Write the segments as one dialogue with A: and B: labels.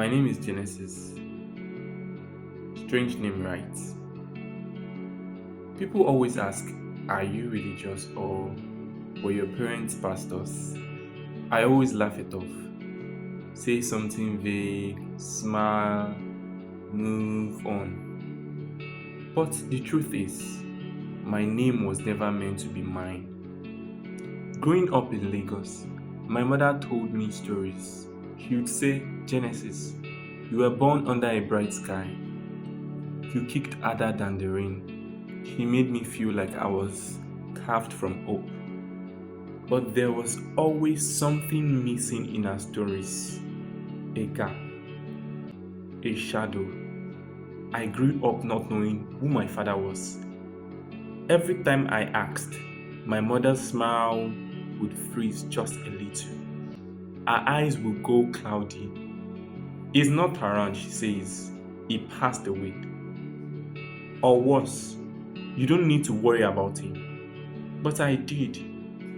A: My name is Genesis. Strange name, right? People always ask, are you religious or were your parents pastors? I always laugh it off. Say something vague, smile, move on. But the truth is, my name was never meant to be mine. Growing up in Lagos, my mother told me stories. She would say, Genesis, you were born under a bright sky. You kicked harder than the rain. She made me feel like I was carved from hope. But there was always something missing in her stories. A gap, a shadow. I grew up not knowing who my father was. Every time I asked, my mother's smile would freeze just a little. Her eyes would go cloudy. He's not around, she says. He passed away. Or worse, you don't need to worry about him. But I did.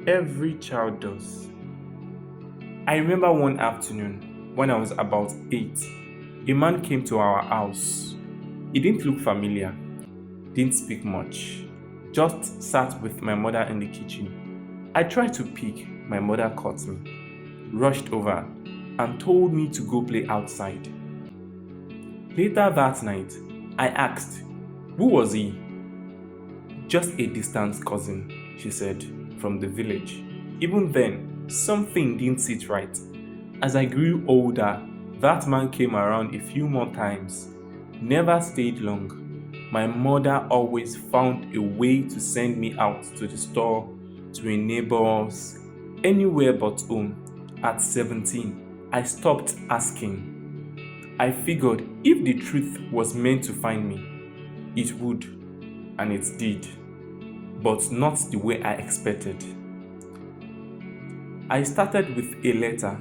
A: Every child does. I remember one afternoon when I was about 8, a man came to our house. He didn't look familiar, didn't speak much, just sat with my mother in the kitchen. I tried to peek, my mother caught me, rushed over, and told me to go play outside. Later that night, I asked, who was he? Just a distant cousin, she said, from the village. Even then, something didn't sit right. As I grew older, that man came around a few more times. Never stayed long. My mother always found a way to send me out to the store, to a neighbor's, anywhere but home. At 17, I stopped asking. I figured if the truth was meant to find me, it would, and it did, but not the way I expected. I started with a letter,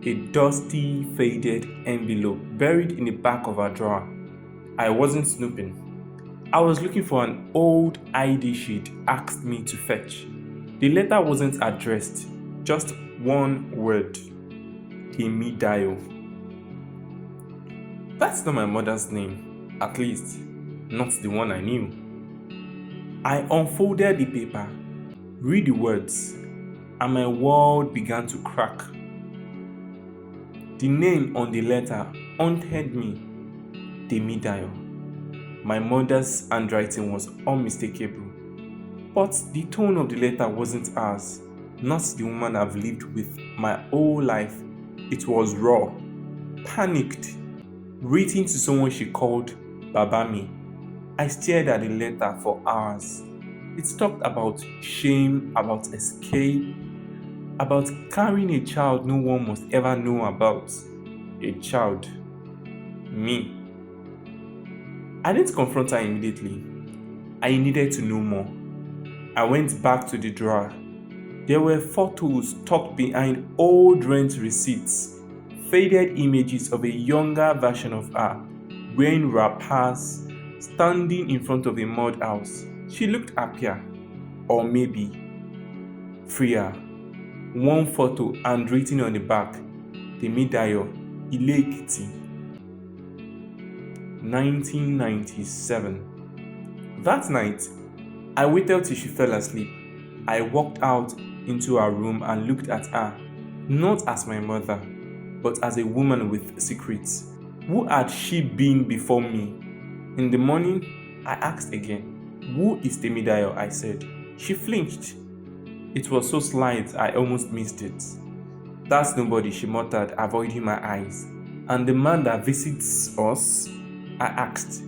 A: a dusty, faded envelope buried in the back of a drawer. I wasn't snooping. I was looking for an old ID sheet asked me to fetch. The letter wasn't addressed, just one word, Temidayo. That's not my mother's name, at least, not the one I knew. I unfolded the paper, read the words, and my world began to crack. The name on the letter haunted me, Temidayo. My mother's handwriting was unmistakable, but the tone of the letter wasn't hers, not the woman I've lived with my whole life. It was raw, panicked, written to someone she called Babami. I stared at the letter for hours. It talked about shame, about escape, about carrying a child no one must ever know about. A child. Me. I didn't confront her immediately. I needed to know more. I went back to the drawer. There were photos tucked behind old rent receipts, faded images of a younger version of her, wearing wrappers, standing in front of a mud house. She looked happier, or maybe freer. One photo handwritten on the back, Temidayo, Ile Ekiti, 1997. That night, I waited till she fell asleep. I walked out into her room and looked at her, not as my mother, but as a woman with secrets. Who had she been before me? In the morning, I asked again, who is Temidayo? I said. She flinched. It was so slight I almost missed it. That's nobody, she muttered, avoiding my eyes. And the man that visits us? I asked.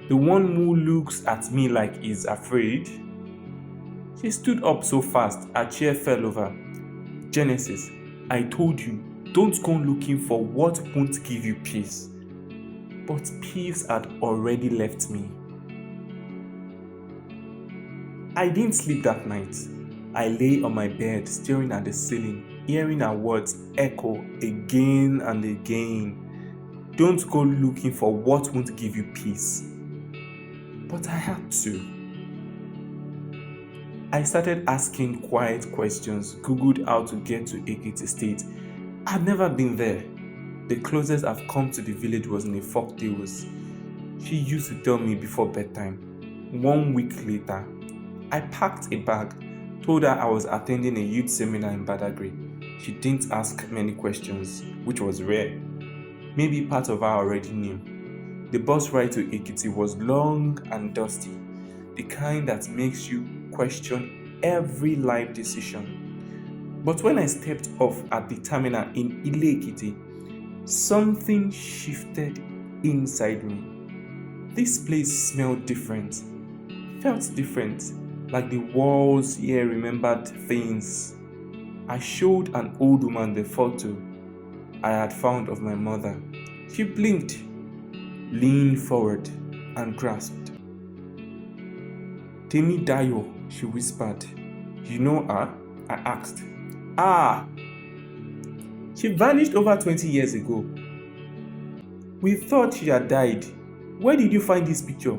A: The one who looks at me like he's afraid? She stood up so fast, her chair fell over. Genesis, I told you, don't go looking for what won't give you peace. But peace had already left me. I didn't sleep that night. I lay on my bed, staring at the ceiling, hearing her words echo again and again. Don't go looking for what won't give you peace. But I had to. I started asking quiet questions, Googled how to get to Ekiti State. I'd never been there. The closest I've come to the village was in a folktales she used to tell me before bedtime. 1 week later, I packed a bag, told her I was attending a youth seminar in Badagry. She didn't ask many questions, which was rare. Maybe part of her already knew. The bus ride to Ekiti was long and dusty, the kind that makes you question every life decision. But when I stepped off at the terminal in Ile Ekiti, something shifted inside me. This place smelled different, felt different, like the walls here remembered things. I showed an old woman the photo I had found of my mother. She blinked, leaned forward, and grasped. Temi Dayo, she whispered. You know her? I asked. Ah! She vanished over 20 years ago. We thought she had died. Where did you find this picture?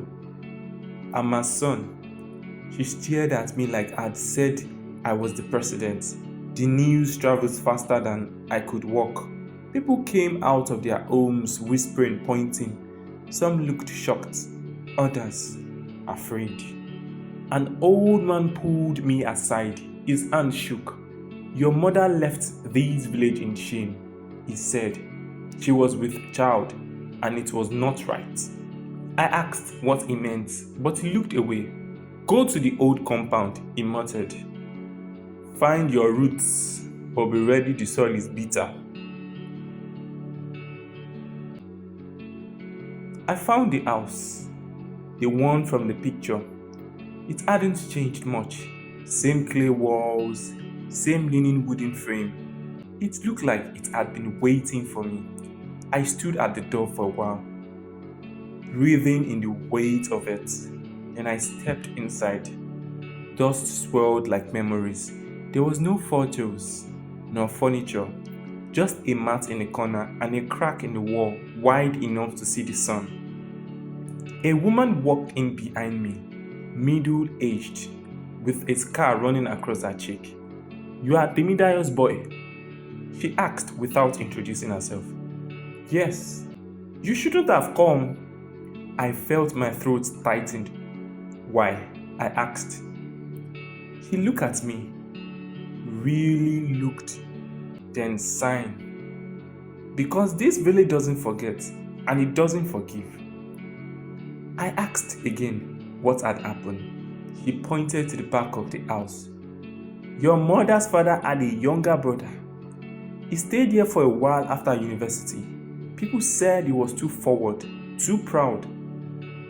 A: I'm my son. She stared at me like I'd said I was the president. The news travels faster than I could walk. People came out of their homes whispering, pointing. Some looked shocked, others afraid. An old man pulled me aside. His hand shook. Your mother left this village in shame, he said. She was with child, and it was not right. I asked what he meant, but he looked away. Go to the old compound, he muttered. Find your roots, but be ready, the soil is bitter. I found the house, the one from the picture. It hadn't changed much. Same clay walls, same linen wooden frame. It looked like it had been waiting for me. I stood at the door for a while, breathing in the weight of it. Then I stepped inside. Dust swirled like memories. There was no photos, nor furniture, just a mat in a corner and a crack in the wall wide enough to see the sun. A woman walked in behind me, middle-aged, with a scar running across her cheek. You are Temidayo's boy? She asked without introducing herself. Yes. You shouldn't have come. I felt my throat tightened. Why? I asked. He looked at me, really looked, then sighed. Because this village doesn't forget, and it doesn't forgive. I asked again what had happened. He pointed to the back of the house. Your mother's father had a younger brother. He stayed here for a while after university. People said he was too forward, too proud.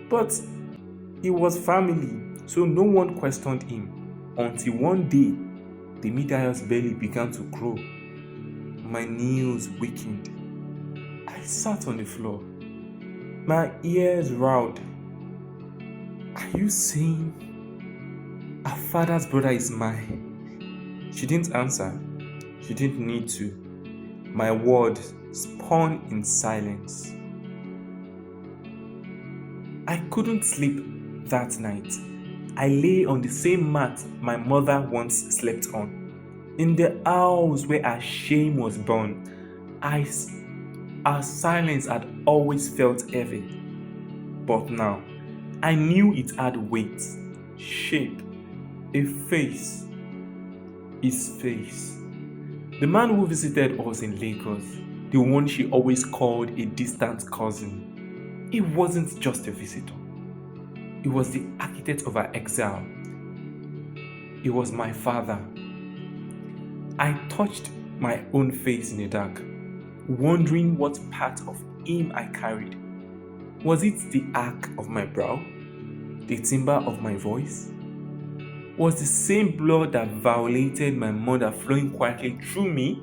A: But he was family, so no one questioned him. Until one day, the Midaya's belly began to grow. My knees weakened. I sat on the floor. My ears riled. Are you saying our father's brother is mine? She didn't answer. She didn't need to. My words spun in silence. I couldn't sleep that night. I lay on the same mat my mother once slept on. In the house where our shame was born, our silence had always felt heavy. But now, I knew it had weight, shape, a face. His face. The man who visited us in Lagos, the one she always called a distant cousin, he wasn't just a visitor. He was the architect of our exile. He was my father. I touched my own face in the dark, wondering what part of him I carried. Was it the arc of my brow? The timbre of my voice? Was the same blood that violated my mother flowing quietly through me?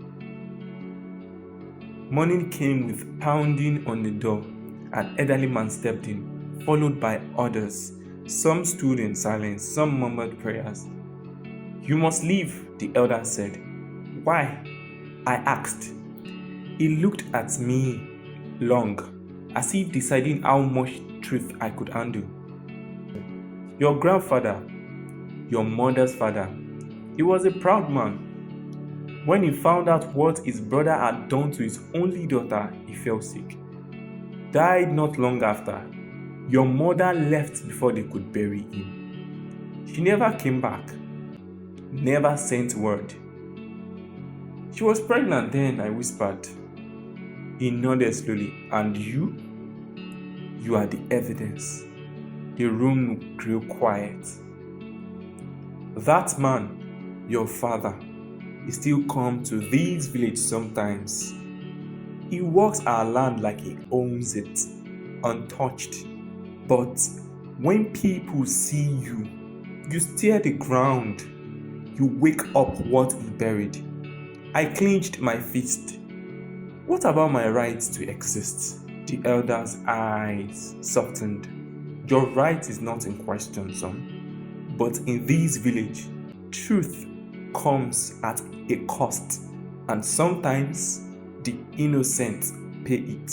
A: Morning came with pounding on the door. An elderly man stepped in, followed by others. Some stood in silence, some murmured prayers. You must leave, the elder said. Why? I asked. He looked at me long, as if deciding how much truth I could handle. Your grandfather, your mother's father, he was a proud man. When he found out what his brother had done to his only daughter, he fell sick. Died not long after. Your mother left before they could bury him. She never came back. Never sent word. She was pregnant then, I whispered. He nodded slowly. And you? You are the evidence. The room grew quiet. That man, your father, he still comes to this village sometimes. He walks our land like he owns it, untouched. But when people see you, you stare the ground. You wake up what he buried. I clenched my fist. What about my right to exist? The elder's eyes softened. Your right is not in question, son. But in this village, truth comes at a cost, and sometimes the innocent pay it.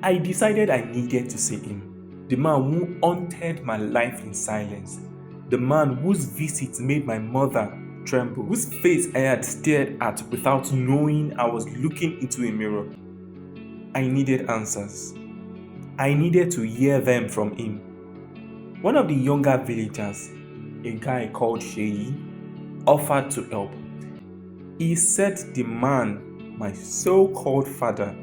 A: I decided I needed to see him. The man who haunted my life in silence. The man whose visit made my mother tremble, whose face I had stared at without knowing I was looking into a mirror. I needed answers. I needed to hear them from him. One of the younger villagers, a guy called Sheyi, offered to help. He said the man, my so-called father,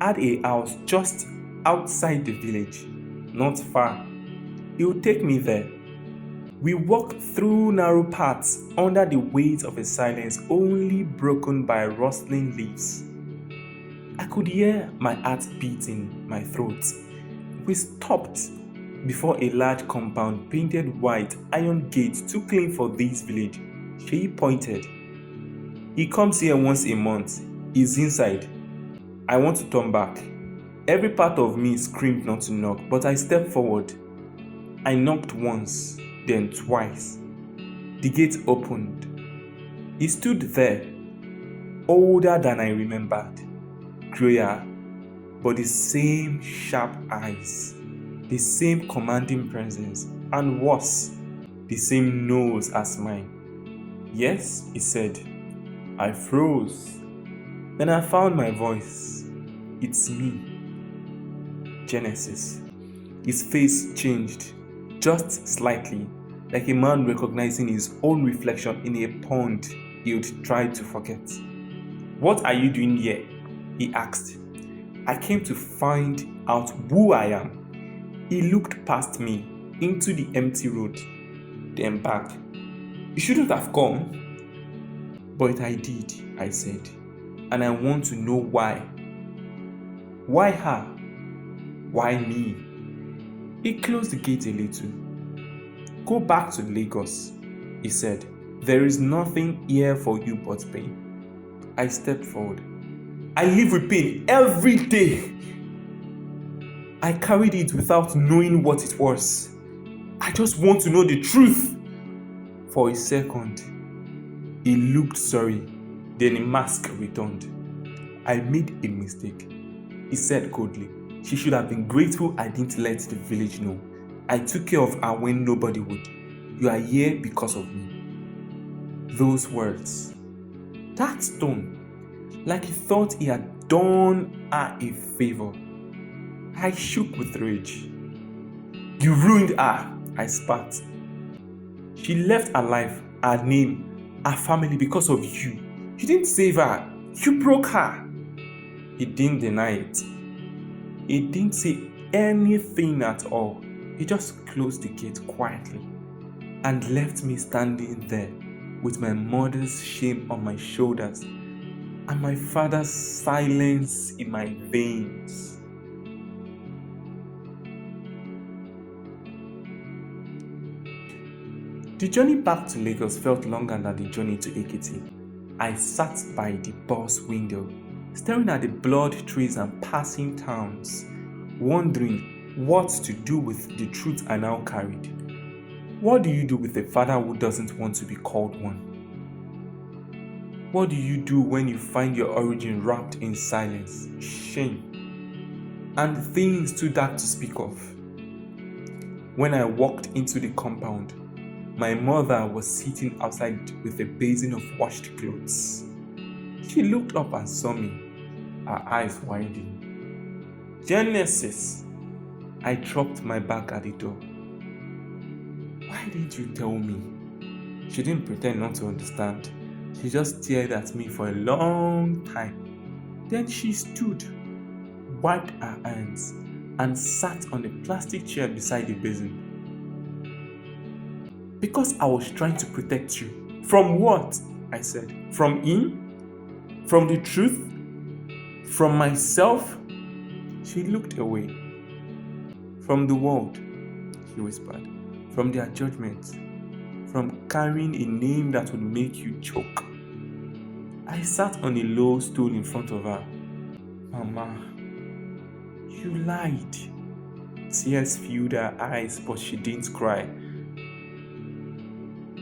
A: had a house just outside the village, not far. He would take me there. We walked through narrow paths under the weight of a silence only broken by rustling leaves. I could hear my heart beat in my throat. We stopped before a large compound painted white, iron gate too clean for this village. She pointed. He comes here once a month. He's inside. I want to turn back. Every part of me screamed not to knock, but I stepped forward. I knocked once, then twice. The gate opened. He stood there, older than I remembered, grayer, but the same sharp eyes, the same commanding presence, and worse, the same nose as mine. Yes, he said. I froze. Then I found my voice. It's me. Genesis. His face changed, just slightly, like a man recognizing his own reflection in a pond he would try to forget. What are you doing here? He asked. I came to find out who I am. He looked past me into the empty road, then back. You shouldn't have come. But I did, I said, and I want to know why. Why her? Why me? He closed the gate a little. Go back to Lagos, he said. There is nothing here for you but pain. I stepped forward. I live with pain every day. I carried it without knowing what it was. I just want to know the truth. For a second, he looked sorry. Then a mask returned. I made a mistake, he said coldly. She should have been grateful I didn't let the village know. I took care of her when nobody would. You are here because of me. Those words, that tone, like he thought he had done her a favor. I shook with rage. You ruined her, I spat. She left her life, her name, her family because of you. You didn't save her. You broke her. He didn't deny it. He didn't say anything at all. He just closed the gate quietly and left me standing there with my mother's shame on my shoulders and my father's silence in my veins. The journey back to Lagos felt longer than the journey to Ekiti. I sat by the bus window, staring at the blurred trees and passing towns, wondering what to do with the truth I now carried. What do you do with a father who doesn't want to be called one? What do you do when you find your origin wrapped in silence, shame, and things too dark to speak of? When I walked into the compound, My mother was sitting outside with a basin of washed clothes. She looked up and saw me, her eyes widening. Genesis! I dropped my bag at the door. Why didn't you tell me? She didn't pretend not to understand. She just stared at me for a long time. Then she stood, wiped her hands, and sat on a plastic chair beside the basin. Because I was trying to protect you. From what? I said. From him? From the truth? From myself? She looked away. From the world, she whispered. From their judgments. From carrying a name that would make you choke. I sat on a low stool in front of her. Mama, you lied. Tears filled her eyes, but she didn't cry.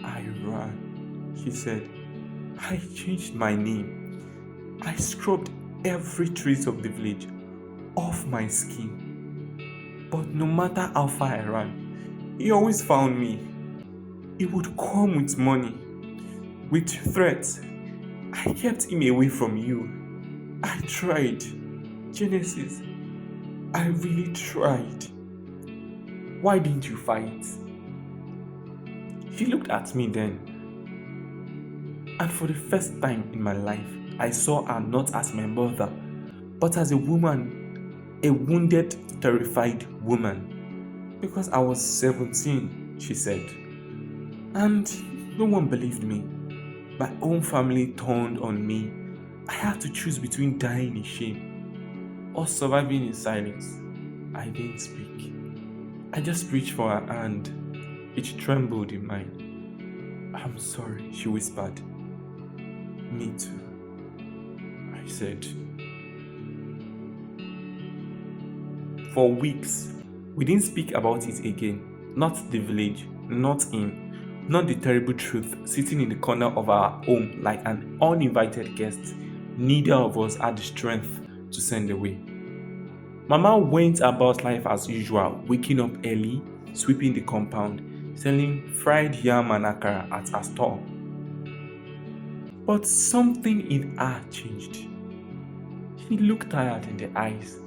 A: I ran, she said. I changed my name. I scrubbed every trace of the village off my skin. But no matter how far I ran, he always found me. He would come with money, with threats. I kept him away from you. I tried. Genesis, I really tried. Why didn't you fight? She looked at me then. And for the first time in my life, I saw her not as my mother, but as a woman, a wounded, terrified woman. Because I was 17, she said. And no one believed me. My own family turned on me. I had to choose between dying in shame or surviving in silence. I didn't speak. I just reached for her hand. It trembled in mine. I'm sorry, she whispered. Me too, I said. For weeks, we didn't speak about it again. Not the village, not him, not the terrible truth sitting in the corner of our home like an uninvited guest. Neither of us had the strength to send away. Mama went about life as usual, waking up early, sweeping the compound, selling fried yam and akara at her store. But something in her changed. She looked tired in the eyes,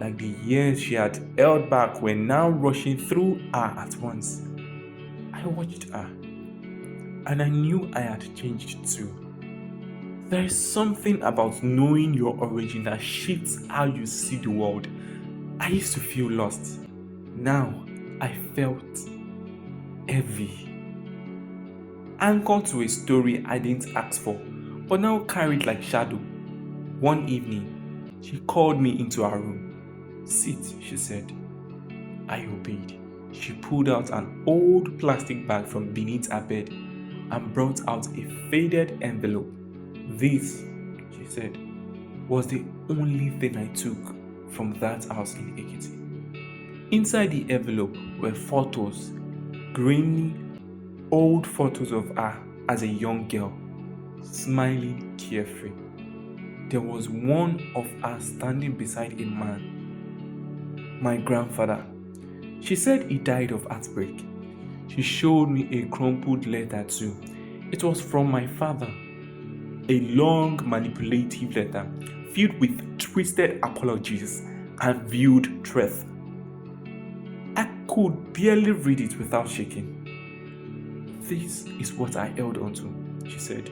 A: like the years she had held back were now rushing through her at once. I watched her, and I knew I had changed too. There is something about knowing your origin that shifts how you see the world. I used to feel lost. Now I felt heavy. Anchored to a story I didn't ask for, but now carried like shadow. One evening, she called me into her room. Sit, she said. I obeyed. She pulled out an old plastic bag from beneath her bed and brought out a faded envelope. This, she said, was the only thing I took from that house in Ekiti. Inside the envelope were photos, grainy, old photos of her as a young girl, smiling carefree. There was one of her standing beside a man, my grandfather. She said he died of heartbreak. She showed me a crumpled letter too. It was from my father. A long, manipulative letter filled with twisted apologies and veiled truth. I could barely read it without shaking. This is what I held onto, she said,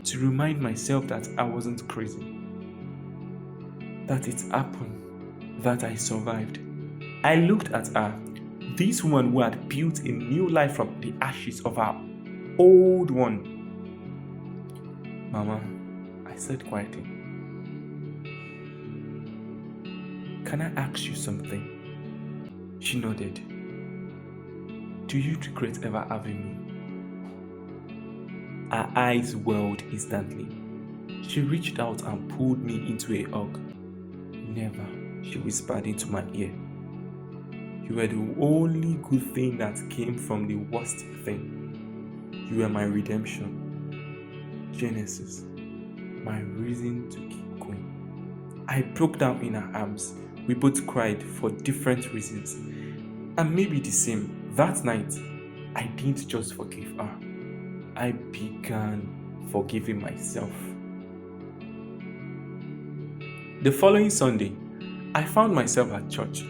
A: to remind myself that I wasn't crazy. That it happened, that I survived. I looked at her, this woman who had built a new life from the ashes of her old one. Mama, I said quietly, can I ask you something? She nodded. Do you regret ever having me? Her eyes welled instantly. She reached out and pulled me into a hug. Never, she whispered into my ear. You were the only good thing that came from the worst thing. You were my redemption. Genesis, my reason to keep going. I broke down in her arms. We both cried for different reasons, and maybe the same. That night, I didn't just forgive her, I began forgiving myself. The following Sunday, I found myself at church,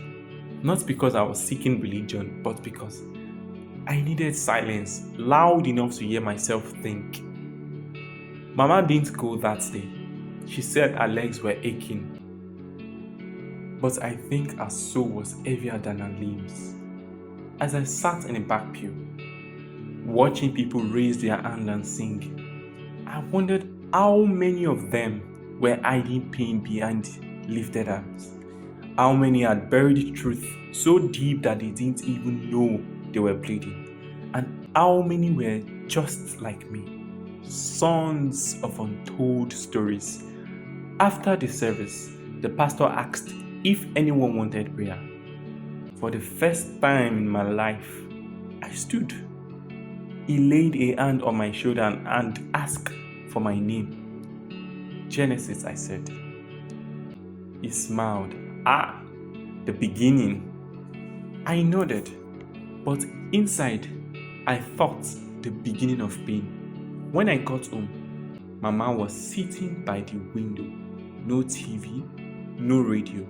A: not because I was seeking religion, but because I needed silence loud enough to hear myself think. Mama didn't go that day. She said her legs were aching, but I think her soul was heavier than her limbs. As I sat in the back pew, watching people raise their hand and sing, I wondered how many of them were hiding pain behind lifted arms. How many had buried truth so deep that they didn't even know they were bleeding. And how many were just like me, sons of untold stories. After the service, the pastor asked if anyone wanted prayer. For the first time in my life, I stood. He laid a hand on my shoulder and asked for my name. Genesis, I said. He smiled. Ah, the beginning. I nodded, but inside, I thought the beginning of pain. When I got home, Mama was sitting by the window. No TV, no radio.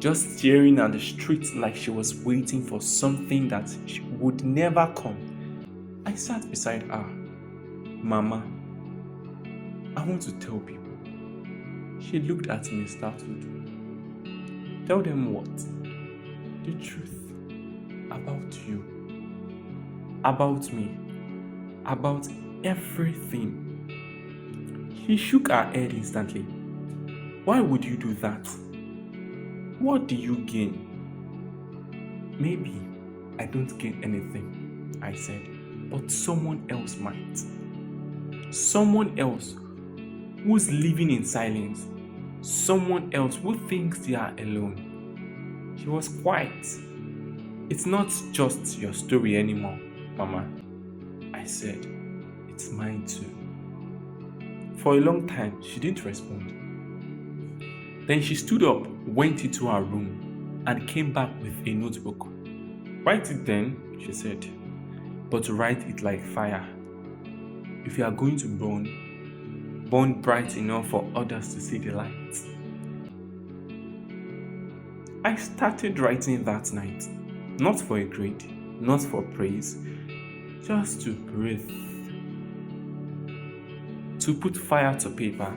A: Just staring at the street like she was waiting for something that would never come. I sat beside her. Mama, I want to tell people. She looked at me startled. Tell them what? The truth. About you. About me. About everything. She shook her head instantly. Why would you do that? What do you gain? Maybe I don't gain anything, I said, but someone else might. Someone else who's living in silence. Someone else who thinks they are alone. She was quiet. It's not just your story anymore, Mama. I said, it's mine too. For a long time, she didn't respond. Then she stood up, went into her room, and came back with a notebook. Write it then, she said, but write it like fire. If you are going to burn bright enough for others to see the light. I started writing that night, not for a grade, not for praise, just to breathe, to put fire to paper,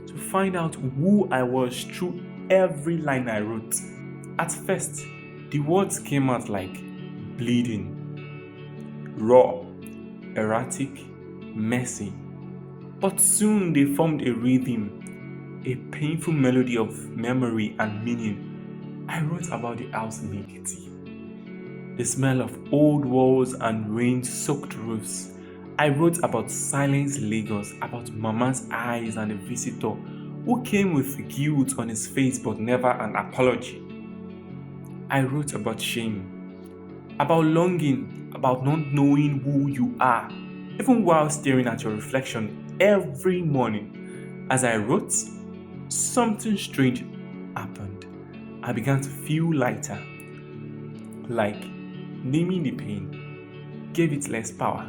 A: to find out who I was through every line I wrote. At first, the words came out like bleeding, raw, erratic, messy. But soon they formed a rhythm, a painful melody of memory and meaning. I wrote about the house in Ekiti, the smell of old walls and rain-soaked roofs. I wrote about silence Lagos, about Mama's eyes and a visitor who came with guilt on his face but never an apology. I wrote about shame, about longing, about not knowing who you are, even while staring at your reflection every morning. As I wrote, something strange happened. I began to feel lighter, like naming the pain gave it less power,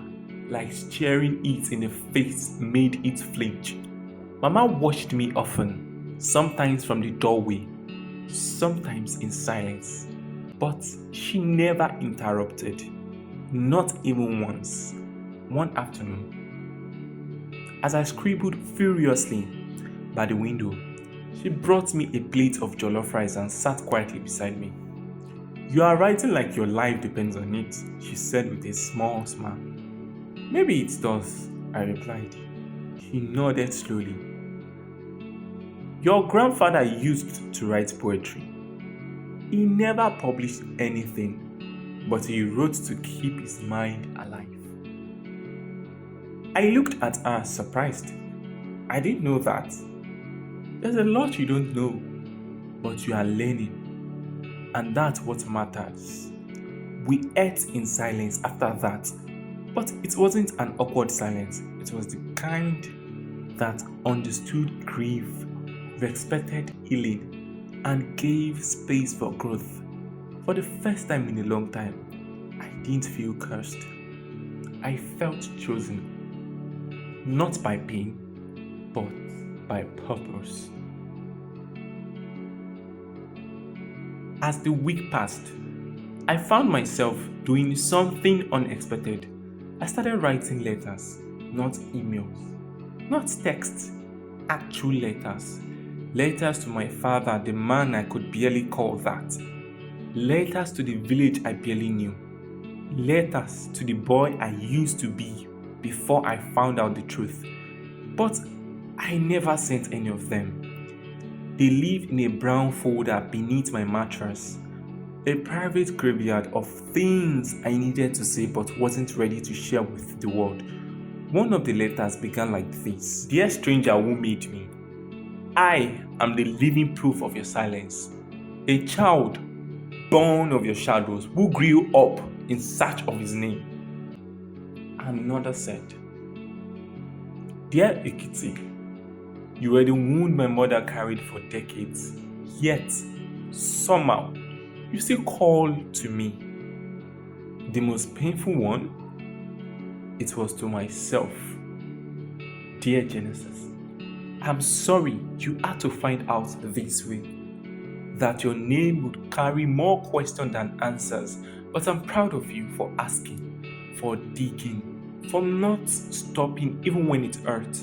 A: like staring it in the face made it flinch. Mama watched me often, sometimes from the doorway, sometimes in silence, but she never interrupted, not even once. One afternoon, as I scribbled furiously by the window, she brought me a plate of jollof rice and sat quietly beside me. You are writing like your life depends on it, she said with a small smile. Maybe it does, I replied. She nodded slowly. Your grandfather used to write poetry. He never published anything, but he wrote to keep his mind alive. I looked at her surprised. I didn't know that. There's a lot you don't know, but you are learning, and that's what matters. We ate in silence after that, but it wasn't an awkward silence. It was the kind that understood grief, respected healing, and gave space for growth. For the first time in a long time, I didn't feel cursed. I felt chosen, not by pain, but by purpose. As the week passed, I found myself doing something unexpected. I started writing letters, not emails, not texts, actual letters. Letters to my father, the man I could barely call that. Letters to the village I barely knew. Letters to the boy I used to be before I found out the truth. But I never sent any of them. They live in a brown folder beneath my mattress. A private graveyard of things I needed to say but wasn't ready to share with the world. One of the letters began like this: Dear stranger who made me, I am the living proof of your silence. A child born of your shadows who grew up in search of his name. Another said, Dear Ekiti, you were the wound my mother carried for decades, yet somehow you still call to me. The most painful one, it was to myself. Dear Genesis, I'm sorry you had to find out this way, that your name would carry more questions than answers, but I'm proud of you for asking, for digging, for not stopping even when it hurt.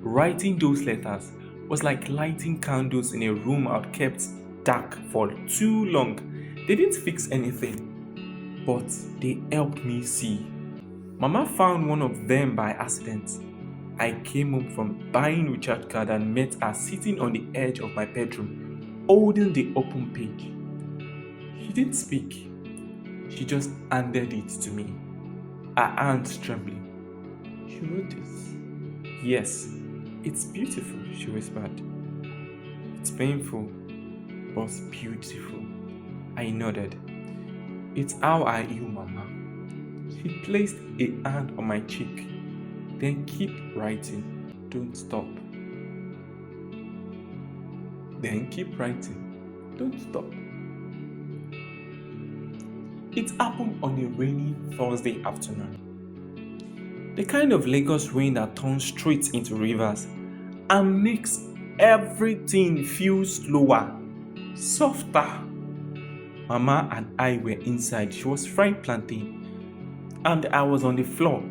A: Writing those letters was like lighting candles in a room I'd kept dark for too long. They didn't fix anything, but they helped me see. Mama found one of them by accident. I came home from buying recharge card and met her sitting on the edge of my bedroom, holding the open page. She didn't speak. She just handed it to me, her hands trembling. She wrote this. Yes, it's beautiful, she whispered. It's painful, but beautiful. I nodded. It's how are you, Mama? She placed a hand on my cheek. Then keep writing. Don't stop. Then keep writing. Don't stop. It happened on a rainy Thursday afternoon. The kind of Lagos rain that turns straight into rivers and makes everything feel slower, softer. Mama and I were inside. She was frying plantain, and I was on the floor,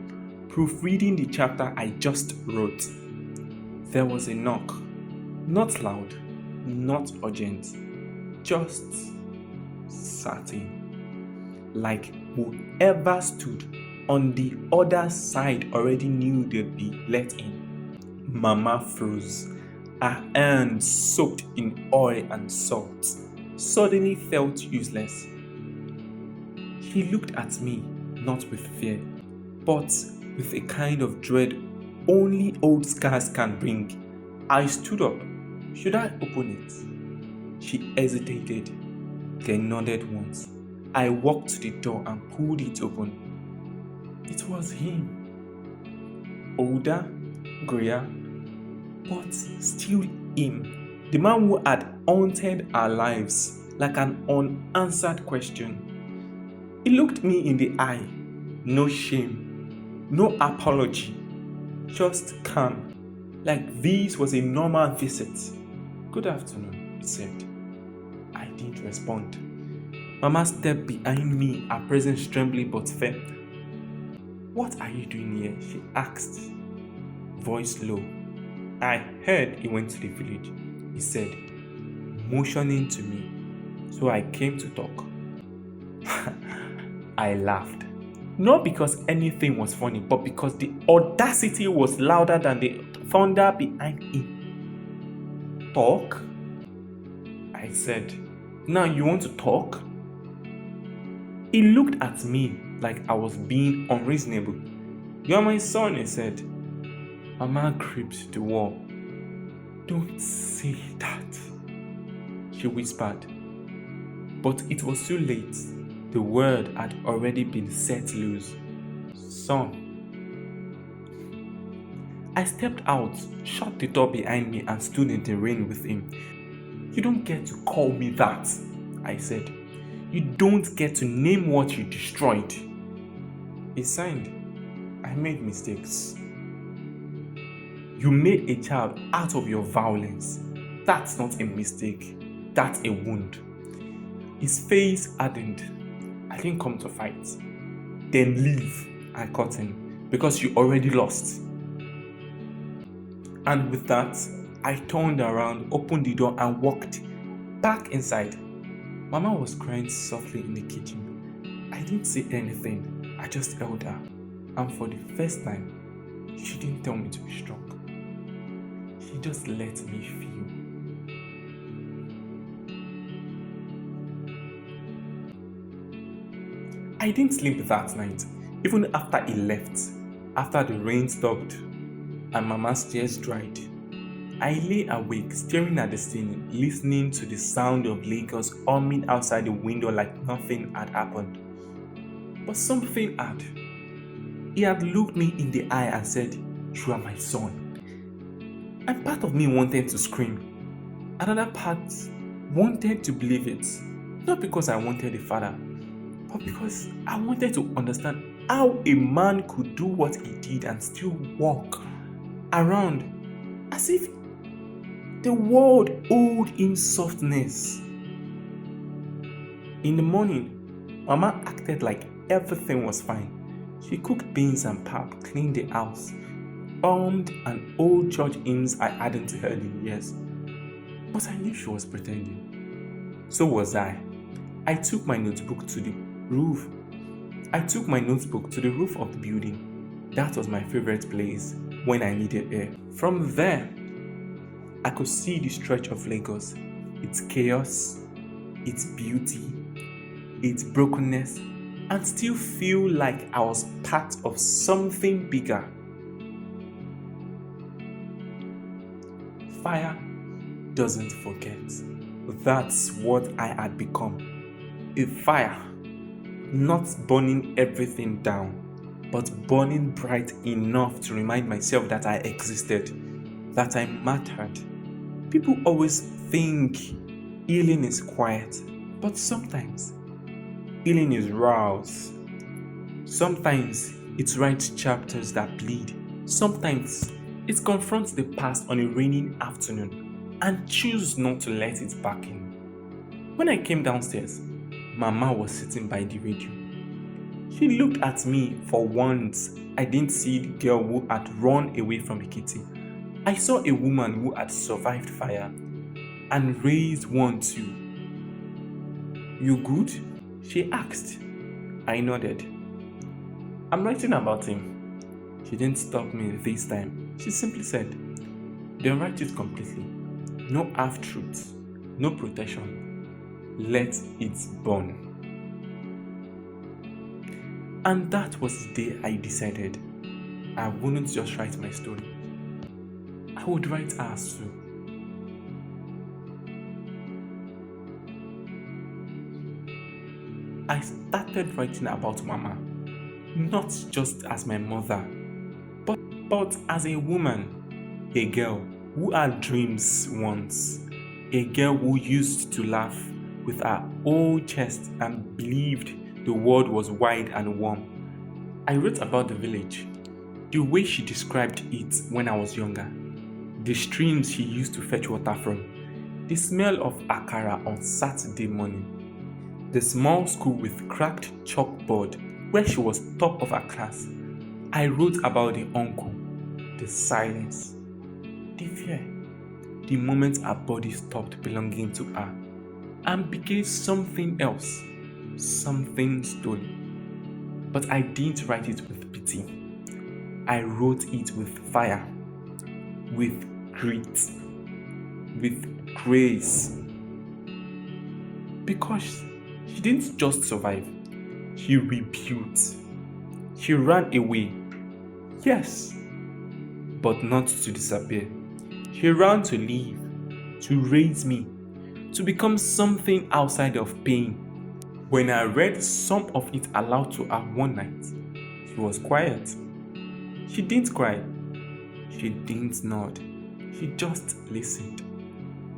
A: proofreading the chapter I just wrote. There was a knock. Not loud, not urgent, just certain. Like whoever stood on the other side already knew they'd be let in. Mama froze. Her hands soaked in oil and salt suddenly felt useless. She looked at me, not with fear, but with a kind of dread only old scars can bring. I stood up. Should I open it? She hesitated, then nodded once. I walked to the door and pulled it open. It was him. Older, grayer, but still him. The man who had haunted our lives like an unanswered question. He looked me in the eye. No shame, no apology, just calm, like this was a normal visit. Good afternoon, he said. I didn't respond. Mama stepped behind me, her presence trembling but firm. What are you doing here? She asked, voice low. I heard he went to the village, he said, motioning to me. So I came to talk. I laughed. Not because anything was funny, but because the audacity was louder than the thunder behind it. Talk? I said. Now you want to talk? He looked at me like I was being unreasonable. You're my son, he said. Mama gripped the wall. Don't say that, she whispered. But it was too late. The word had already been set loose. Son. I stepped out, shut the door behind me and stood in the rain with him. You don't get to call me that, I said. You don't get to name what you destroyed. He signed, I made mistakes. You made a child out of your violence. That's not a mistake. That's a wound. His face hardened. I didn't come to fight. Then leave, I cut him, because you already lost. And with that, I turned around, opened the door, and walked back inside. Mama was crying softly in the kitchen. I didn't say anything. I just held her. And for the first time, she didn't tell me to be strong. She just let me feel. I didn't sleep that night, even after he left, after the rain stopped and Mama's tears dried. I lay awake, staring at the ceiling, listening to the sound of Lagos humming outside the window like nothing had happened. But something had. He had looked me in the eye and said, "You are my son." And part of me wanted to scream. Another part wanted to believe it. Not because I wanted a father, but because I wanted to understand how a man could do what he did and still walk around as if the world owed him softness. In the morning, Mama acted like everything was fine. She cooked beans and pap, cleaned the house, hummed an old church hymns I hadn't heard in years. But I knew she was pretending. So was I. I took my notebook to the roof of the building. That was my favorite place when I needed air. From there, I could see the stretch of Lagos, its chaos, its beauty, its brokenness, and still feel like I was part of something bigger. Fire doesn't forget. That's what I had become. A fire, not burning everything down, but burning bright enough to remind myself that I existed, that I mattered. People always think healing is quiet, but sometimes healing is roused. Sometimes it writes chapters that bleed. Sometimes it confronts the past on a rainy afternoon and chooses not to let it back in. When I came downstairs, Mama was sitting by the radio. She looked at me. For once, I didn't see the girl who had run away from the kitchen. I saw a woman who had survived fire and raised one too. "You good?" she asked. I nodded. "I'm writing about him." She didn't stop me this time. She simply said, "Then write it completely. No half-truths, no protection. Let it burn." And that was the day I decided I wouldn't just write my story. I would write ours too. I started writing about Mama, not just as my mother, but as a woman, a girl who had dreams once, a girl who used to laugh with her whole chest and believed the world was wide and warm. I wrote about the village, the way she described it when I was younger, the streams she used to fetch water from, the smell of akara on Saturday morning, the small school with cracked chalkboard where she was top of her class. I wrote about the uncle, the silence, the fear, the moment her body stopped belonging to her and became something else, something stolen. But I didn't write it with pity. I wrote it with fire, with grit, with grace. Because she didn't just survive, she rebuilt. She ran away, yes, but not to disappear. She ran to live, to raise me, to become something outside of pain. When I read some of it aloud to her one night, she was quiet. She didn't cry. She didn't nod. She just listened,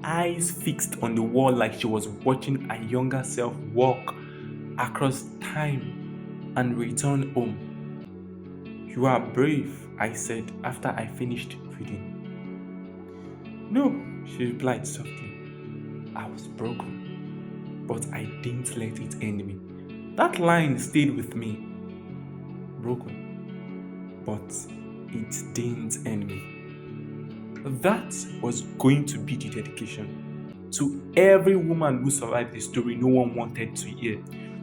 A: eyes fixed on the wall like she was watching her younger self walk across time and return home. You are brave, I said after I finished reading. No, she replied softly. I was broken, but I didn't let it end me. That line stayed with me. Broken, but it didn't end me. That was going to be the dedication. To every woman who survived the story no one wanted to hear.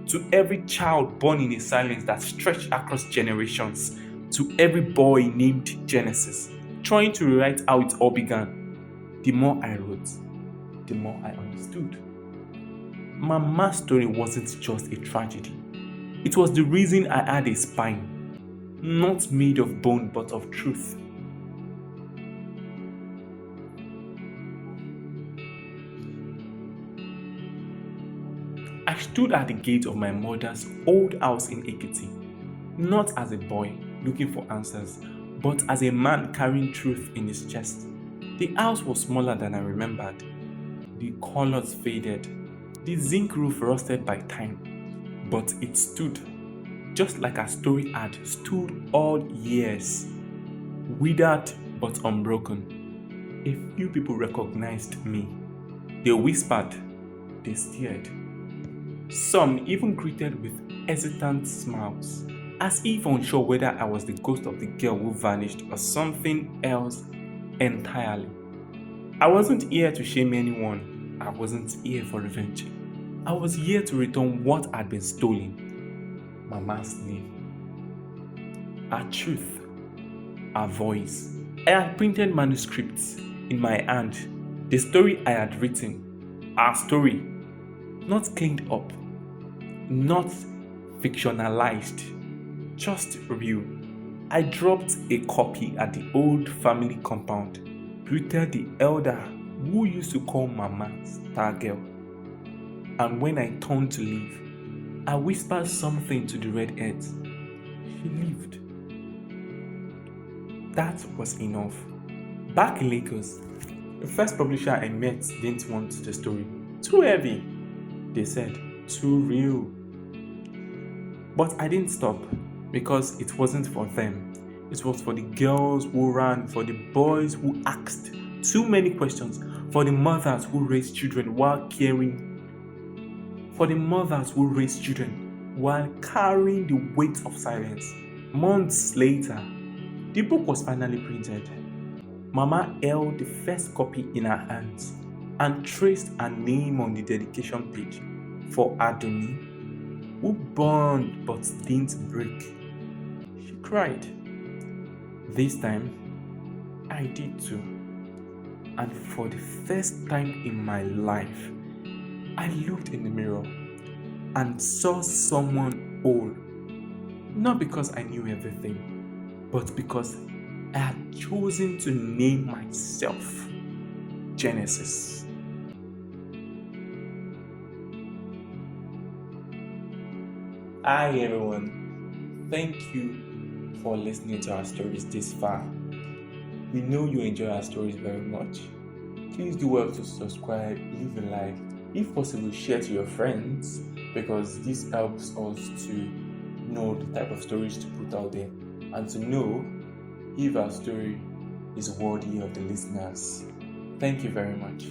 A: To every child born in a silence that stretched across generations. To every boy named Genesis, trying to rewrite how it all began. The more I wrote, the more I understood. Mama's story wasn't just a tragedy. It was the reason I had a spine, not made of bone but of truth. I stood at the gate of my mother's old house in Ekiti, not as a boy looking for answers, but as a man carrying truth in his chest. The house was smaller than I remembered. The colors faded, the zinc roof rusted by time, but it stood, just like our story had stood all years, withered but unbroken. A few people recognized me. They whispered, they stared. Some even greeted with hesitant smiles, as if unsure whether I was the ghost of the girl who vanished or something else entirely. I wasn't here to shame anyone. I wasn't here for revenge. I was here to return what had been stolen. Mama's name, her truth, her voice. I had printed manuscripts in my hand. The story I had written, our story, not cleaned up, not fictionalized, just real. I dropped a copy at the old family compound, greeted the elder who used to call Mama Star Girl. And when I turned to leave, I whispered something to the redheads. She lived. That was enough. Back in Lagos, the first publisher I met didn't want the story. Too heavy, they said. Too real. But I didn't stop because it wasn't for them. It was for the girls who ran, for the boys who asked too many questions, for the mothers who raised children while carrying the weight of silence. Months later, the book was finally printed. Mama held the first copy in her hands and traced her name on the dedication page for Adoni, who burned but didn't break. She cried. This time, I did too. And for the first time in my life, I looked in the mirror and saw someone whole. Not because I knew everything, but because I had chosen to name myself Genesis. Hi everyone, thank you for listening to our stories this far. We know you enjoy our stories very much. Please do well to subscribe, leave a like, if possible share to your friends, because this helps us to know the type of stories to put out there and to know if our story is worthy of the listeners. Thank you very much.